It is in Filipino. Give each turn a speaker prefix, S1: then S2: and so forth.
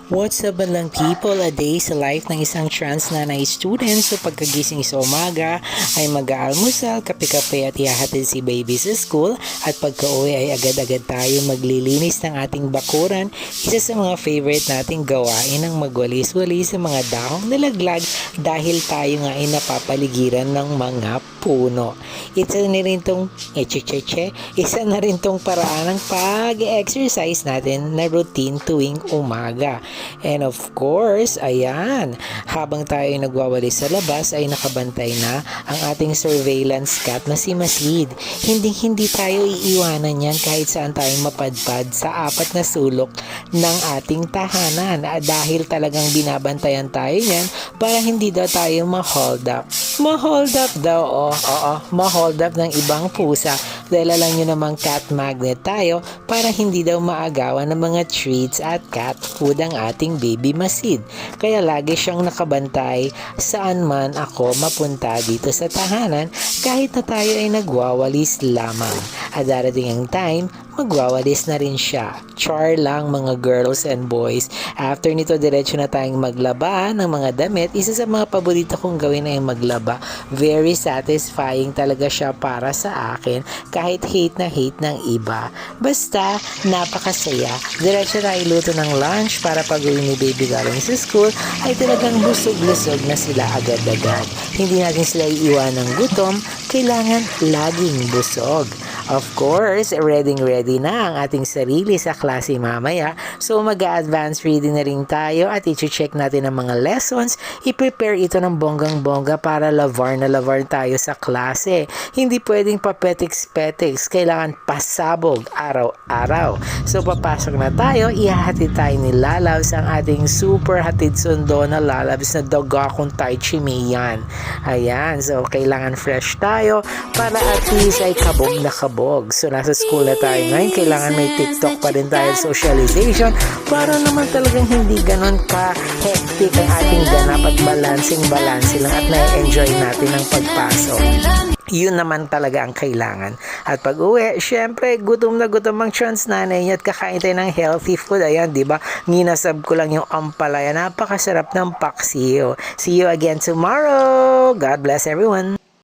S1: What's up lang people, a day sa life ng isang trans nanay student. So pagkagising sa umaga ay mag-aalmusal, kape-kape at ihahatid si baby sa school. At pagka-uwi ay agad-agad tayo maglilinis ng ating bakuran. Isa sa mga favorite nating gawain ang magwalis-walis sa mga dahong nalaglag dahil tayo nga ay napapaligiran ng mga puno. Isa na rin tong paraan ng pag-exercise natin na routine tuwing umaga. And of course, ayan, habang tayo ay nagwawalis sa labas ay nakabantay na ang ating surveillance cat na si Masid. Hindi tayo iiwanan yan kahit saan tayo mapadpad sa apat na sulok ng ating tahanan dahil talagang binabantayan tayo niyan para hindi daw tayo ma-hold up. Ma-hold up daw, ma-hold up ng ibang pusa dahil alam nyo namang cat magnet tayo para hindi daw maagawan ng mga treats at cat food ang ating baby Masid. Kaya lagi siyang nakabantay saan man ako mapunta dito sa tahanan kahit na tayo ay nagwawalis lamang. At darating ang time, magwawalis na rin siya. Char lang mga girls and boys. After nito, diretso na tayong maglaba ng mga damit. Isa sa mga paborito kong gawin ay maglaba. Very satisfying talaga siya para sa akin kahit hate ng iba. Basta, napakasaya. Diretso na iluto ng lunch para pag uwi ni baby galing sa school ay talagang busog-lusog na sila agad-agad. Hindi natin sila iiwan ng gutom, kailangan laging busog. Of course, ready na ang ating sarili sa klase mamaya. So mag-advance reading na rin tayo at i-check natin ang mga lessons. I-prepare ito ng bonggang-bongga para lavar na lavar tayo sa klase. Hindi pwedeng papetiks-petiks. Kailangan pasabog araw-araw. So papasok na tayo. Ihahatid tayo ni Lalabs ang ating super hatid sundo na Lalabs na Dogakong Tai Chi Miyan. Ayan. So kailangan fresh tayo para at least ay kabog na kabog. So nasa school na tayo ngayon, kailangan may TikTok pa rin tayo socialization para naman talagang hindi ganon ka-hectic ang ating ganap at balancing lang at na-enjoy natin ang pagpasok. Yun naman talaga ang kailangan. At pag uwi, syempre, gutom na gutom ang trans nanay niya at kakain tayo ng healthy food. Ayan, di ba? Ninasab ko lang yung ampalaya. Napakasarap ng paksiyo. See you again tomorrow. God bless everyone.